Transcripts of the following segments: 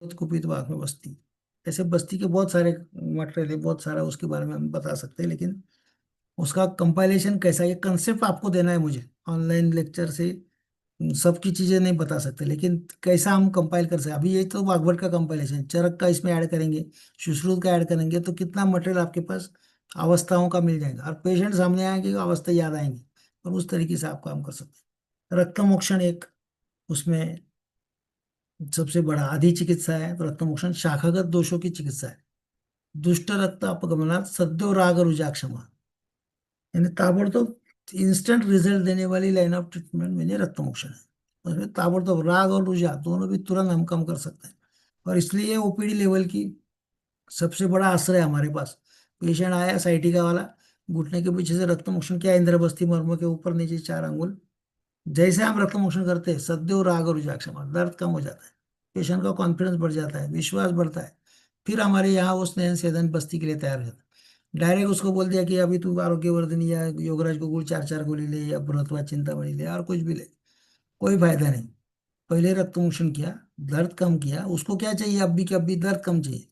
कुपित आंख में बस्ती। ऐसे बस्ती के बहुत सारे मटेरियल है, बहुत सारा उसके बारे में हम बता सकते हैं, लेकिन उसका कंपाइलेशन कैसा है, ये कंसेप्ट आपको देना है मुझे। ऑनलाइन लेक्चर से सबकी चीजें नहीं बता सकते, लेकिन कैसा हम कंपाइल कर सकते हैं। अभी ये तो वाग्भट का कंपाइलेशन, चरक का इसमें ऐड करेंगे, सुश्रुत का ऐड करेंगे, तो कितना मटेरियल आपके पास अवस्थाओं का मिल जाएगा, और पेशेंट सामने आएंगे अवस्था याद आएंगी, और उस तरीके से आप काम कर सकते हैं। रक्तमोक्षण एक उसमें सबसे बड़ा आदि चिकित्सा है। तो रक्तमोक्षण शाखागत दोषों की चिकित्सा है। दुष्ट रक्त अपगमनात सद्यो राग रुजा क्षमा, यानी ताबड़तोब इंस्टेंट रिजल्ट देने वाली लाइन ऑफ ट्रीटमेंट में रक्तमोक्षण है। उसमें ताबड़तोब राग और रुझान दोनों भी तुरंत हम कम कर सकते हैं, और इसलिए ओपीडी लेवल की सबसे बड़ा आश्रय है हमारे पास। पेशेंट आया साइटिका वाला, घुटने के पीछे से रक्तमोक्षण किया, इंद्रबस्ती मर्म के ऊपर नीचे 4 अंगुल, जैसे हम रक्तमोक्षण करते हैं सद्यो राग और रुजाक्षमा, दर्द कम हो जाता है, पेशेंट का कॉन्फिडेंस बढ़ जाता है, विश्वास बढ़ता है। फिर हमारे यहाँ वो स्नेह सेदन बस्ती के लिए तैयार हो जाता है। डायरेक्ट उसको बोल दिया कि अभी तू आरोग्यवर्धिनी या योगराज को गुड़ 4 4 गोली ले, या बृहत्वा चिंतामणि ले, और कुछ भी ले, कोई फायदा नहीं। पहले रक्तमोक्षण किया, दर्द कम किया, उसको क्या चाहिए अब भी, कि अब भी दर्द कम चाहिए।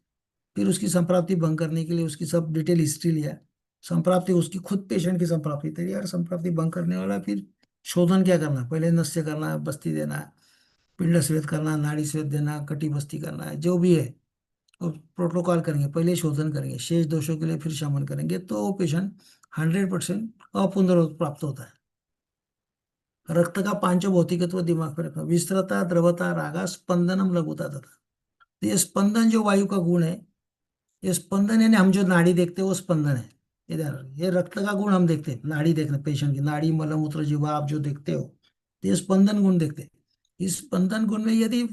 फिर उसकी संप्राप्ति भंग करने के लिए उसकी सब डिटेल हिस्ट्री लिया, संप्राप्ति उसकी खुद पेशेंट की संप्राप्ति तेरी यार, संप्राप्ति भंग करने वाला, फिर शोधन क्या करना, पहले नस्य करना, बस्ती देना, पिंड स्वेद करना, नाड़ी स्वेद देना, कटी बस्ती करना है, जो भी है वो प्रोटोकॉल करेंगे। पहले शोधन करेंगे, शेष दोषों के लिए फिर शमन करेंगे, तो वो पेशेंट 100% अपुनर्वत प्राप्त होता है। रक्त का पांचों भौतिकत्व दिमाग में रखना, विस्त्रता, द्रवता, रागा, स्पंदनम, लघुता तथा। तो ये स्पंदन जो वायु का गुण है, ये स्पंदन यानी हम जो नाड़ी देखते हैं वो स्पंदन है। इधर ये रक्त का गुण हम देखते हैं, नाड़ी देखते हैं, पेशेंट की नाड़ी, मलमूत्र, जीवा, आप जो देखते हो, तो ये स्पंदन गुण देखते हैं। इस स्पंदन गुण में यदि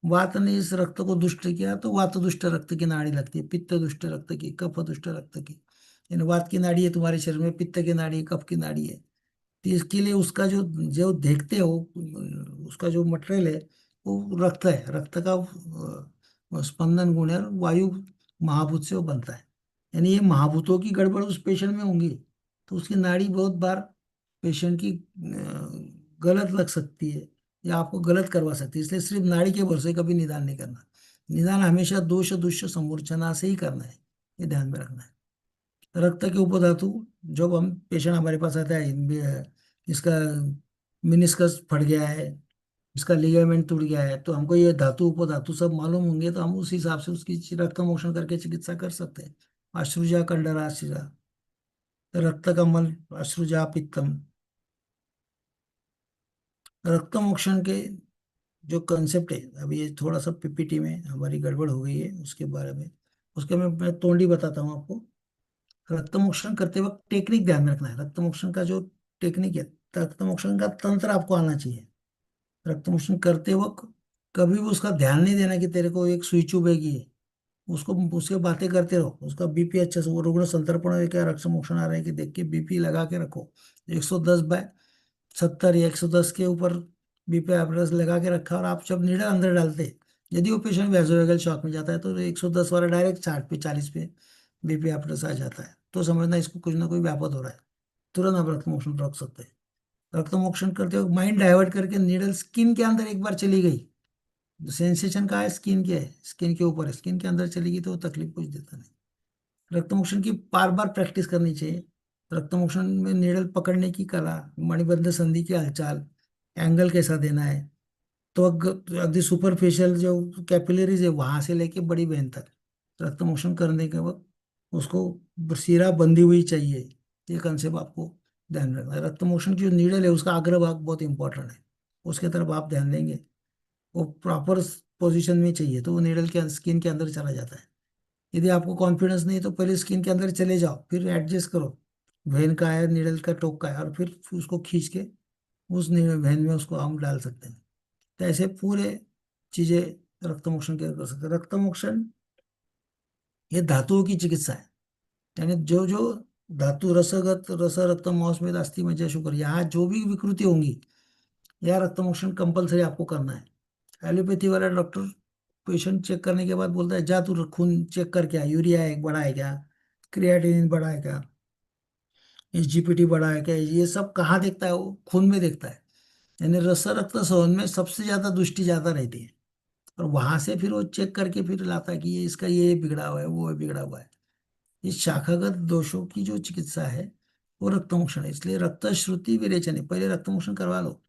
वात ने इस रक्त को दुष्ट किया तो वात दुष्ट रक्त की नाड़ी लगती है, पित्त दुष्ट रक्त की, कफ दुष्ट रक्त की। यानी वात की नाड़ी है तुम्हारे शरीर में, पित्त की नाड़ी, कफ की नाड़ी है। तो इसके लिए उसका जो जो देखते हो, उसका जो मटेरियल है वो रक्त है, रक्त का स्पंदन गुण है, और वायु महाभूत से वो बनता है। यानी ये महाभूतों की गड़बड़ उस पेशेंट में होंगी, तो उसकी नाड़ी बहुत बार पेशेंट की गलत लग सकती है, या आपको गलत करवा सकती है। इसलिए सिर्फ नाड़ी के भरोसे कभी निदान नहीं करना। निदान हमेशा दोष दुष्ट समूर्छना से ही करना है, ये ध्यान में रखना है। रक्त के उपधातु, जब हम पेशेंट हमारे पास आता है इसका मिनिस्कस फट गया है, इसका लिगामेंट टूट गया है, तो हमको ये धातु उपधातु सब मालूम होंगे, तो हम उस हिसाब से उसकी रक्त मोक्षण करके चिकित्सा कर सकते हैं। अश्रुजा कंडराश्रुजा, रक्त कमल, अश्रुजा पित्तम। रक्त मोक्षण के जो कंसेप्ट है, अभी ये थोड़ा सा पीपीटी में हमारी गड़बड़ हो गई है उसके बारे में, उसके मैं तोंडी बताता हूँ आपको। रक्तमोक्षण करते वक्त टेक्निक ध्यान में रखना है। रक्तमोक्षण का जो टेक्निक है, रक्तमोक्षण का तंत्र आपको आना चाहिए। रक्तमोक्षण करते वक्त कभी भी उसका ध्यान नहीं देना कि तेरे को एक सुई चुभेगी है, उसको उसके बातें करते रहो। उसका बीपी अच्छा से, वो रुग्ण संतर्पण है क्या, रक्तमोक्षण आ रहा है कि देख के बीपी लगा के रखो। 110/70 या 110 के ऊपर बीपी एवरेज लगा के रखा, और आप जब नीडल अंदर डालते, यदि वो पेशेंट वैसोवेगल शॉक में जाता है, तो 110 वाला डायरेक्ट 60 पे 40 पे बीपी एवरेज आ जाता है, तो समझना इसको कुछ ना कोई व्यापत हो रहा है। तुरंत आप रक्तमोक्षण रोक सकते हैं। रक्तमोक्षण करते वक्त माइंड डाइवर्ट करके नीडल स्किन के अंदर एक बार चली गई, सेंसेशन का है स्किन के है, स्किन के ऊपर है, स्किन के अंदर चली गई तो वो तकलीफ कुछ देता नहीं। रक्तमोक्षण की बार बार प्रैक्टिस करनी चाहिए। रक्तमोक्षण में नीडल पकड़ने की कला, मणिबंध संधि की हलचाल, एंगल कैसा देना है, तो अगदी सुपरफिशियल जो कैपिलरीज है वहां से लेके बड़ी वेन तक रक्तमोक्षण करने के वक्त उसको सिरा बंधी हुई चाहिए। ये कंसेप्ट आपको ध्यान रखना है। रक्तमोक्षण की जो नीडल है उसका अग्रभाग बहुत इंपॉर्टेंट है, उसके तरफ आप ध्यान देंगे। वो प्रॉपर पोजीशन में चाहिए, तो वो नीडल के स्किन के अंदर चला जाता है। यदि आपको कॉन्फिडेंस नहीं तो पहले स्किन के अंदर चले जाओ, फिर एडजस्ट करो वेन का है, नीडल का टोक का है, और फिर उसको खींच के उस वेन में उसको हम डाल सकते हैं। तो ऐसे पूरे चीजें रक्तमोक्षण के कर सकते हैं। रक्तमोक्षण ये धातुओं की चिकित्सा है, यानी जो जो धातु रसगत, रस रक्त मांस में अस्थि मज्जा शुक्र, यहाँ जो भी विकृति होंगी, यह रक्तमोक्षण कंपलसरी आपको करना है। एलोपैथी वाला डॉक्टर पेशेंट चेक करने के बाद बोलता है जा तू खून चेक कर, क्या यूरिया है बड़ा है क्या, क्रिएटिनिन बड़ा है क्या, एसजीपीटी बड़ा है क्या, ये सब कहाँ देखता है, वो खून में देखता है। यानी रस रक्त संबंध में सबसे ज्यादा दृष्टि ज्यादा रहती है। और वहां से फिर वो चेक करके फिर लाता है कि ये इसका ये बिगड़ा हुआ है, वो बिगड़ा हुआ है। इस शाखागत दोषों की जो चिकित्सा है वो रक्तमोक्षण है। इसलिए रक्त श्रुति विरेचन है, पहले रक्तमोक्षण करवा लो।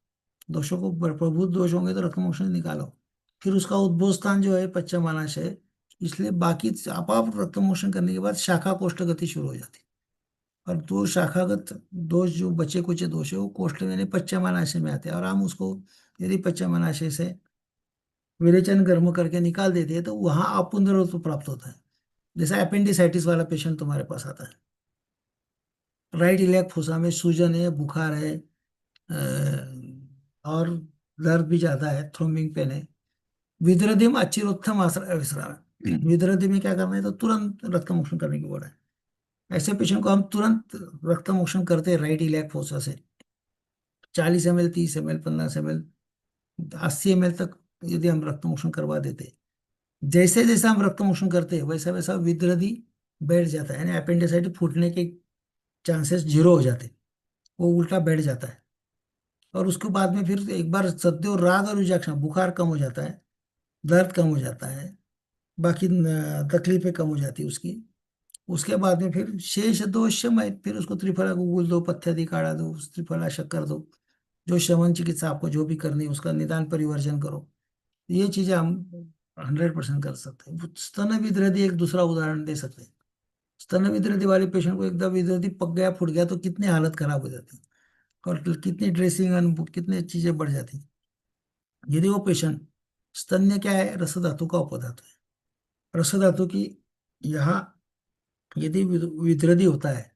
दोषों को प्रभुत दोष होंगे तो रक्तमोक्षण निकालो। फिर उसका उद्भव स्थान जो है पश्चिमानाशय, इसलिए बाकी आप रक्तमोक्षण करने के बाद शाखा कोष्ठगति शुरू हो जाती है। और दो शाखागत दोष जो बचे कुचे दोष है वो कोष्ठ यानी पश्चिमानाशय में आते हैं, और हम उसको यदि पश्चिमानाशय से विरेचन गर्म करके निकाल देते हैं तो वहां अपुनर्त्व प्राप्त होता है। जैसे अपेंडिसाइटिस वाला पेशेंट तुम्हारे पास आता है, राइट इलियाक फोसा में सूजन है, बुखार है, और दर्द भी ज्यादा है, थ्रोम्बिंग पेन है, विदृधिम अचिरोत्थम आश्रय विश्राम है। विदृधि में क्या करना है, तो तुरंत रक्त मोक्षण करने की बोला है। ऐसे पेशेंट को हम तुरंत रक्त मोक्षण करते हैं राइट इलियाक फोसा से। 40 ml, 30 ml, 50 ml, 80 ml तक यदि हम रक्त मोक्षण करवा देते हैं, जैसे जैसे हम रक्त मोक्षण करते हैं वैसा वैसा विदृधि बैठ जाता है, यानी अपेंडिसाइटिस फूटने के चांसेस जीरो हो जाते हैं, वो उल्टा बैठ जाता है। और उसके बाद में फिर एक बार सद्यो राग और विजाक्षण, बुखार कम हो जाता है, दर्द कम हो जाता है, बाकी तकलीफें कम हो जाती है उसकी। उसके बाद में फिर शेष दोष शमय, फिर उसको त्रिफला गुगुल दो, पथ्यादि काढ़ा दो, त्रिफला शक्कर दो, जो शमन चिकित्सा आपको जो भी करनी है उसका निदान परिवर्जन करो। ये चीजें हम 100% कर सकते हैं। स्तन विदृधि एक दूसरा उदाहरण दे सकते हैं। स्तन विदृधि वाले पेशेंट को एकदम विदृधि पक गया, फूट गया, तो कितनी हालत खराब हो जाती है, और कितनी ड्रेसिंग कितनी चीजें बढ़ जाती हैं। यदि वो पेशेंट, स्तन्य क्या है, रस धातु का उपधातु है। रस धातु की यहाँ यदि विदृधि होता है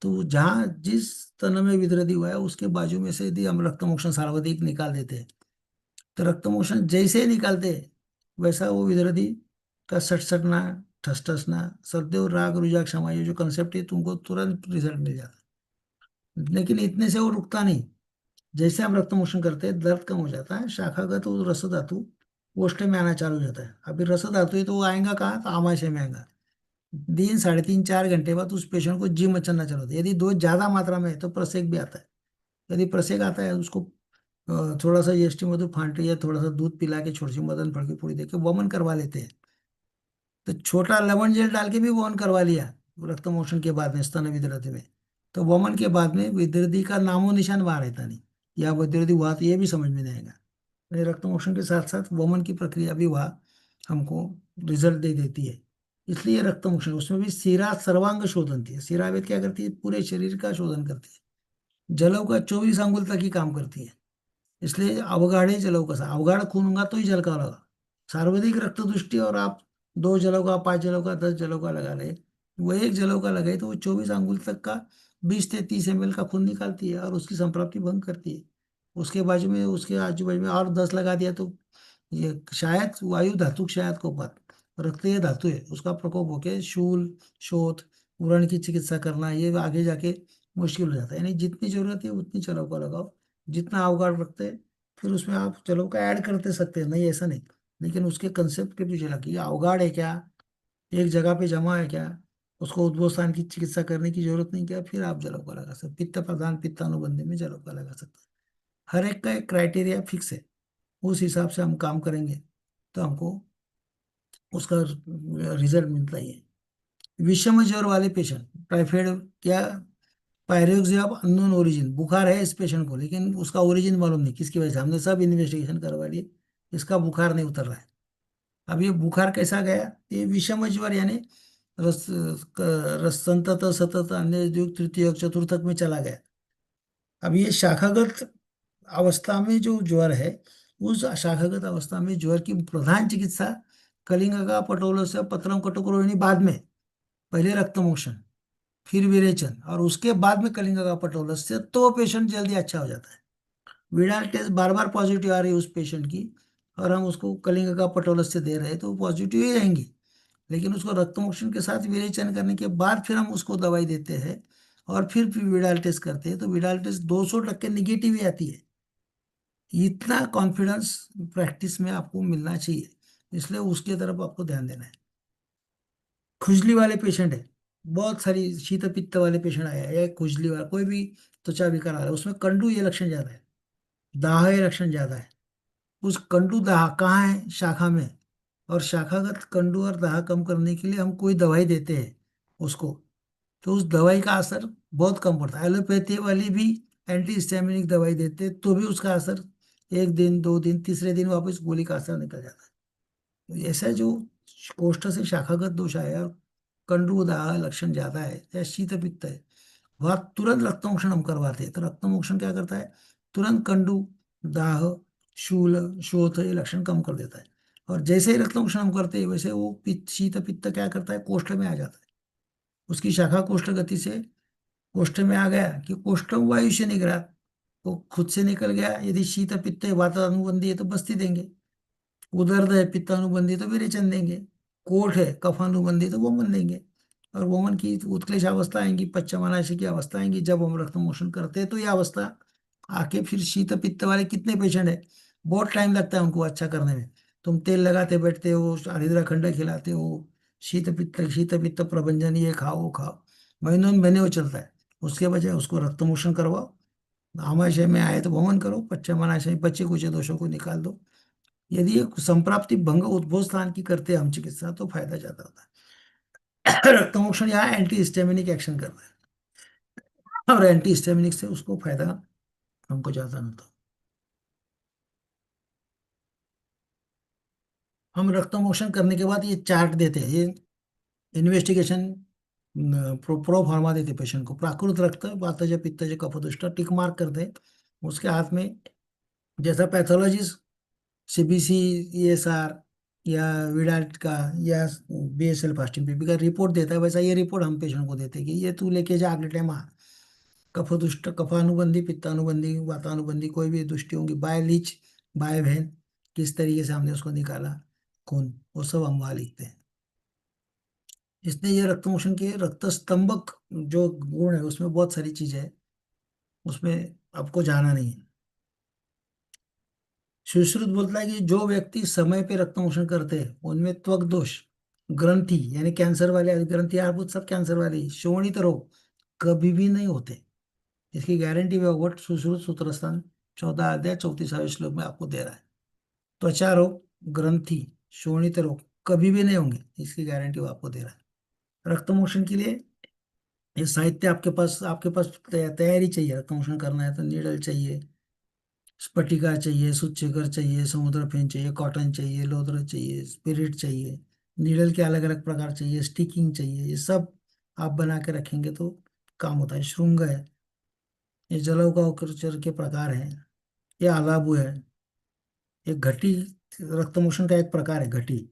तो जहाँ जिस स्तन में विदृधि हुआ है उसके बाजू में से यदि हम रक्तमोक्षण सार्वधिक निकाल देते हैं, तो रक्तमोक्षण जैसे ही निकालते हैं वैसा वो विदृधि का सटसटना, ठसठसना, सदैव राग रुजा क्षमा, ये जो कंसेप्ट है तुमको तुरंत रिजल्ट मिल जाता है। लेकिन इतने से वो रुकता नहीं। जैसे हम रक्त मोशन करते हैं दर्द कम हो जाता है, शाखागत वो रस धातु कोष्ठ में आना चालू हो जाता है। अभी रस धातु है तो वो आएगा कहाँ, तो आमाशय में आएगा। दिन 3.5-4 घंटे बाद उस पेशेंट को जी मचलना चालू होता है। यदि डोज ज्यादा मात्रा में है तो प्रसेक भी आता है। यदि प्रसेक आता है उसको थोड़ा सा यष्टि मधु फांटी या थोड़ा सा दूध पिला के छोटी सी मदन फड़की पूरी देके वमन करवा लेते हैं। तो छोटा लवण जेल डाल के भी वमन करवा लिया रक्त मोशन के बाद में स्तन विदृति में, तो वमन के बाद में विदृति का नामो निशान वहां रहता नहीं, या विदृति हुआ तो ये भी समझ में नहीं आएगा। नहीं, रक्त मोशन के साथ साथ वमन की प्रक्रिया भी वह हमको रिजल्ट दे देती है। इसलिए रक्त मोशन उसमें भी शिरा सर्वांग शोधन थी। शिरावेद क्या करती है, पूरे शरीर का शोधन करती है। जलव का 24 अंगुल तक ही काम करती है। इसलिए अवगाढ़े जलव का अवगाढ़ खून होगा तो ही जल का होगा। सर्वाधिक रक्त दृष्टि, और आप 2 जलव का, 5 जलव का, 10 जलव का लगा ले, वो 1 जलव का लगाए तो वो 24 अंगुल तक का 20 से 30 ml का खून निकालती है और उसकी संप्राप्ति भंग करती है। उसके बाजू में, उसके आजू बाजू में और 10 लगा दिया तो ये शायद वायु धातु शायद को बात, रक्त ये धातु है, उसका प्रकोप होके शूल, शोथ, व्रण की चिकित्सा करना ये आगे जाके मुश्किल हो जाता है। यानी जितनी जरूरत है उतनी जलव का लगाओ, जितना अवगाढ़ रखते हैं फिर उसमें आप जलव का ऐड करते सकते हैं, नहीं ऐसा नहीं। लेकिन उसके कंसेप्ट के पीछे लगी अवगाढ़ है क्या, एक जगह पे जमा है क्या, उसको उद्भव स्थान की चिकित्सा करने की जरूरत नहीं क्या, फिर आप जलव का लगा सकते। पित्त प्रधान पित्तानुबंधी में जलव का लगा सकते हैं। हर एक का एक क्राइटेरिया फिक्स है, उस हिसाब से हम काम करेंगे तो हमको उसका रिजल्ट मिलता ही है। विषम ज्वर वाले पेशेंट, टाइफाइड क्या, पायरेक्सिया ऑफ अननोन ओरिजिन, बुखार है इस पेशेंट को लेकिन उसका ओरिजिन मालूम नहीं किसकी वजह से, हमने सब इन्वेस्टिगेशन करवा लिए, इसका बुखार नहीं उतर रहा है। अब ये बुखार कैसा गया, ये विषम ज्वर यानी रस रस संतत सतत अन्य द्वितीय तृतीय चतुर्थक में चला गया। अब ये शाखागत अवस्था में जो ज्वर है, उस शाखागत अवस्था में ज्वर की प्रधान चिकित्सा कलिंग का पटोल से पत्रम कटोकरोहिणी, बाद में पहले रक्तमोक्षण, फिर विरेचन, और उसके बाद में कलिंग का पटोल से तो पेशेंट जल्दी अच्छा हो जाता है। विडाल टेस्ट बार बार पॉजिटिव आ रही है उस पेशेंट की, और हम उसको कलिंग का पटोल से दे रहे हैं तो पॉजिटिव ही रहेंगी। लेकिन उसको रक्तमोक्षण के साथ विरेचन करने के बाद फिर हम उसको दवाई देते हैं और फिर विडाल टेस्ट करते हैं तो विडाल टेस्ट 200% निगेटिव ही आती है। इतना कॉन्फिडेंस प्रैक्टिस में आपको मिलना चाहिए, इसलिए उसके तरफ आपको ध्यान देना है। खुजली वाले पेशेंट है, बहुत सारी शीत पित्त वाले पेशेंट आया है, या खुजली वाला कोई भी त्वचा विकार आ रहा है, उसमें कंडू ये लक्षण ज्यादा है, दाह ये लक्षण ज्यादा है। उस कंडू दाह कहाँ है, शाखा में, और शाखागत कंडू और दाह कम करने के लिए हम कोई दवाई देते हैं उसको, तो उस दवाई का असर बहुत कम पड़ता है। एलोपैथी वाली भी एंटी हिस्टामिनिक दवाई देते हैं तो भी उसका असर 1 दिन 2 दिन, तीसरे दिन वापस गोली का असर निकल जाता है। तो ऐसा जो कोष्ठ से शाखागत दोष आया, कंडू दाह लक्षण ज्यादा है या शीत पित्त है, वह तुरंत रक्तमोक्षण हम करवाते हैं। तो रक्तमोक्षण क्या करता है, तुरंत कंडू दाह शूल शोथ ये लक्षण कम कर देता है। और जैसे ही रक्तमोक्षण हम करते हैं वैसे वो पित्त शीत पित्त क्या करता है, कोष्ठ में आ जाता है। उसकी शाखा कोष्ठ गति से कोष्ठ में आ गया कि कोष्ठम वायु से निकला, वो खुद से निकल गया। यदि शीत पित्त है वातानुबंधी है तो बस्ती देंगे, उदर्द है पित्तानुबंधी तो विरेचन देंगे, कोठ है कफानुबंधी तो वोमन देंगे। और वोमन की उत्क्लेश अवस्था आएंगी, पश्चमनाशी की अवस्था आएंगी जब हम रक्त मोशन करते हैं। तो ये अवस्था आके फिर शीत पित्त वाले कितने पेशेंट है, बहुत टाइम लगता है उनको अच्छा करने में। तुम तेल लगाते बैठते हो, हरिद्रा खंड खिलाते हो, शीत पित्त प्रबंधन ये खाओ वो खाओ, महीनों महीने वो चलता है। उसके बजाय उसको रक्त मोशन करवाओ, आमाशय में आए तो वमन करो, पश्चिमाशय बच्चे कुछ दोषों को निकाल दो। यदि ये संप्राप्ति भंग उद्भव स्थान की करते हैं हम चिकित्सा तो फायदा ज्यादा होता है। रक्तमोक्षण यहाँ एंटी हिस्टामिनिक एक्शन कर रहा है और एंटी हिस्टामिनिक से उसको फायदा हमको ज्यादा मिलता है। हम रक्तमोक्षण करने के बाद ये चार्ट देते हैं, ये इन्वेस्टिगेशन प्रो फार्मा देते पेशेंट को, प्राकृत रक्त वातज पित्तज कफदुष्ट टिक मार्क करते हैं उसके हाथ में। जैसा पैथोलॉजिस्ट सीबीसी, ईएसआर या विडाल्ट का या बीएसएल फास्टिंग पीपी का रिपोर्ट देता है, वैसा ये रिपोर्ट हम पेशेंट को देते हैं कि ये तू लेके जा अगले टाइम आ। कफदुष्ट कफानुबंधी पित्तानुबंधी वातानुबंधी कोई भी दुष्टि होंगी, बाय लीच बाय वैन, किस तरीके से हमने उसको निकाला खून, वो सब हम वहाँ लिखते हैं। इसलिए ये रक्तमोक्षण के रक्त स्तंभक जो गुण है उसमें बहुत सारी चीजें हैं, उसमें आपको जाना नहीं है। सुश्रुत बोलता है कि जो व्यक्ति समय पे रक्तमोक्षण करते हैं उनमें त्वक दोष, ग्रंथि यानी कैंसर वाले ग्रंथि अर्बुद सब कैंसर वाले, शोणित रोग कभी भी नहीं होते। इसकी गारंटी भगवत सुश्रुत सूत्रस्थान 14 अध्याय 34वें श्लोक में आपको दे रहा है। त्वचा रोग, ग्रंथि, शोणित रोग कभी भी नहीं होंगे, इसकी गारंटी वो आपको दे रहा है। रक्तमोक्षण के लिए ये साहित्य आपके पास तैयारी चाहिए। रक्तमोक्षण करना है तो नीडल चाहिए, स्फटिका चाहिए, सूचेकर चाहिए, समुद्र फेन चाहिए, कॉटन चाहिए, लोदर चाहिए, स्पिरिट चाहिए, नीडल के अलग अलग प्रकार चाहिए, स्टिकिंग चाहिए, ये सब आप बना के रखेंगे तो काम होता है। श्रृंग है, ये जलौकाचर के प्रकार हैं, ये आलाबु है, ये घटी रक्तमोक्षण का एक प्रकार है घटी,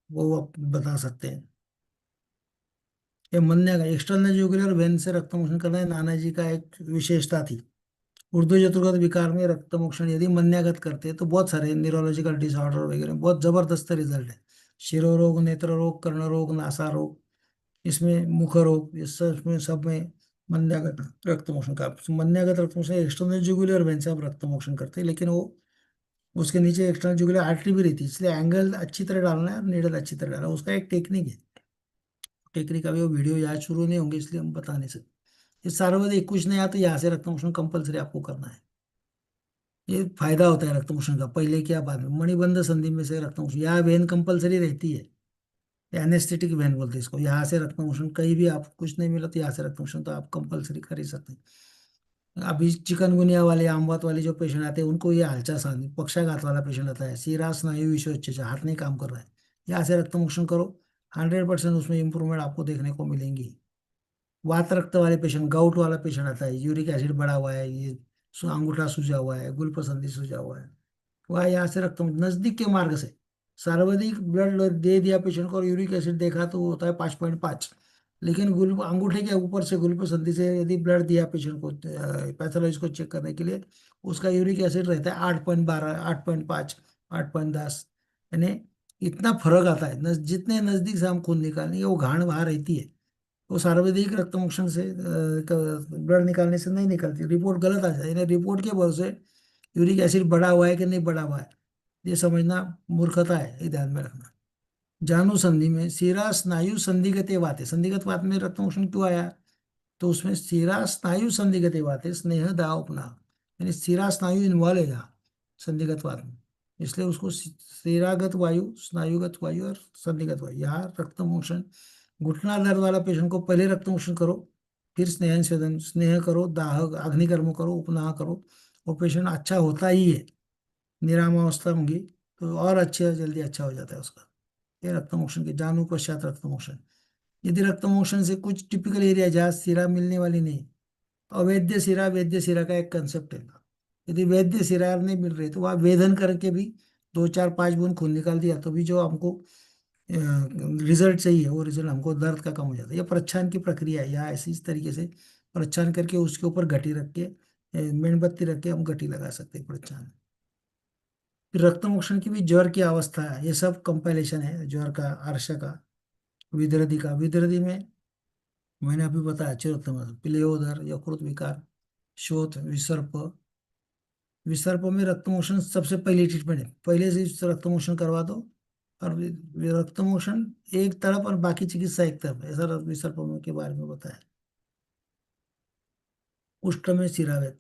वो आप बता सकते हैं। ये मन्या का एक्सटर्नल जुगुलर वेन से रक्तमोक्षण करना है, नाना जी का एक विशेषता थी। उर्दू चतुर्गत विकार में रक्तमोक्षण यदि मन्यागत करते हैं तो बहुत सारे न्यूरोलॉजिकल डिसऑर्डर वगैरह बहुत जबरदस्त रिजल्ट है। शिरोरोग, नेत्र रोग, कर्ण रोग, नासा रोग, इसमें मुख रोग, इस सब में मन्यागत रक्तमोक्षण का, मन्यागत रक्तमोक्षण एक्सटर्नल जुगुलर वेन से आप रक्तमोक्षण करते हैं, लेकिन वो उसके नीचे एक्सटर्नल जुगुलर आर्टरी भी रहती है, इसलिए एंगल अच्छी तरह डालना है और नीडल अच्छी तरह डालना है। उसका एक टेक्निक है, टेक्निक अभी वो वीडियो याद शुरू नहीं होंगे इसलिए हम बता नहीं सकते। ये सार्वजनिक कुछ नहीं आता, यहाँ से रक्तमोक्षण कंपलसरी आपको करना है। ये फायदा होता है रक्तमोक्षण का, पहले क्या बाद में। मणिबंध संधि में से रक्तमोक्षण, यहाँ वेन कंपलसरी रहती है, एनेस्थेटिक वेन बोलते हैं इसको। यहाँ से रक्तमोक्षण कहीं भी आप कुछ नहीं मिला तो यहाँ से रक्तमोक्षण तो आप कंपलसरी कर ही सकते हैं। अभी चिकनगुनिया वाले आमवात वाले जो पेशेंट आते हैं उनको ये हलचा सांधी पक्षाघात वाला पेशेंट आता है, सीरा स्नायु विशोच्चय हार्ट नहीं काम कर रहा है, यहाँ से रक्तमोक्षण करो, 100% उसमें इंप्रूवमेंट आपको देखने को मिलेंगी। वात रक्त वाले पेशेंट, गाउट वाला पेशेंट आता है, यूरिक एसिड बढ़ा हुआ है, ये अंगूठा सूजा हुआ है, गुलपसंदी सूजा हुआ है, वह यहाँ से रक्त नजदीक के मार्ग से सर्वाधिक ब्लड दे दिया पेशेंट को और यूरिक एसिड देखा तो वो होता है 5.5। लेकिन गुल अंगूठे के ऊपर से गुलपसंदी से यदि ब्लड दिया पेशेंट को पैथोलॉजी को चेक करने के लिए, उसका यूरिक एसिड रहता है 8.12, 8.5, 8.10। यानी इतना फर्क आता है। जितने नजदीक से हम खून निकालेंगे वो घाण वहां रहती है, वो सार्वजनिक रक्तमोक्षण से ब्लड निकालने से नहीं निकलती, रिपोर्ट गलत आ जाए। यानी रिपोर्ट के भरोसे यूरिक एसिड बढ़ा हुआ है कि नहीं बढ़ा हुआ है ये समझना मूर्खता है, ये ध्यान में रखना। जानु संधि में शिरा स्नायु संधिगते वाते, संधिगत वात में रक्तमोक्षण क्यों आया, तो उसमें शिरा स्नायु संधिगते वाते स्नेह दाव अपना, यानी शिरा स्नायु इन्वॉल्व है यहाँ संधिगत वात में। इसलिए उसको शिरागत वायु, स्नायुगत वायु और संधिगत वायु। यहाँ रक्त मोशन, घुटना दर्द वाला पेशेंट को पहले रक्त मोशन करो, फिर स्नेहन स्वेदन, स्नेह करो, दाह अग्निकर्म करो, उपनाह करो, वो पेशेंट अच्छा होता ही है। निरामावस्था होंगी तो और अच्छे, जल्दी अच्छा हो जाता है उसका। ये रक्त मोशन के जानू पश्चात रक्त मोशन। यदि रक्त मोशन से कुछ टिपिकल एरिया जहाँ सिरा मिलने वाली नहीं, अवैध सिरा, वैद्य सिरा का एक कंसेप्ट है। यदि वैद्य सिरा नहीं मिल रही तो वहाँ वेदन करके भी 2 4 5 बूंद खून निकाल दिया तो भी जो हमको रिजल्ट चाहिए वो रिजल्ट हमको दर्द का कम हो जाता है। ये प्रच्छान की प्रक्रिया है। यहाँ ऐसी इस तरीके से प्रच्छान करके उसके ऊपर घटी रख के, मेणबत्ती रख के हम घटी लगा सकते हैं प्रच्छान। फिर रक्त मोक्षण की भी ज्वर की अवस्था है, ये सब कंपाइलेशन है ज्वर का, आर्श का, विदृधि का। विदृधि में मैंने अभी बताया चिरोत्तम, प्लेहोदर, यकृत विकार, शोथ, विसर्प। विसर्प में रक्त मोशन सबसे पहली ट्रीटमेंट है, पहले से रक्त मोशन करवा दो। और रक्त मोशन एक तरफ और बाकी चिकित्सा एक तरफ, ऐसा विसर्प के बारे में बताया। उष्ट में सिरावेत,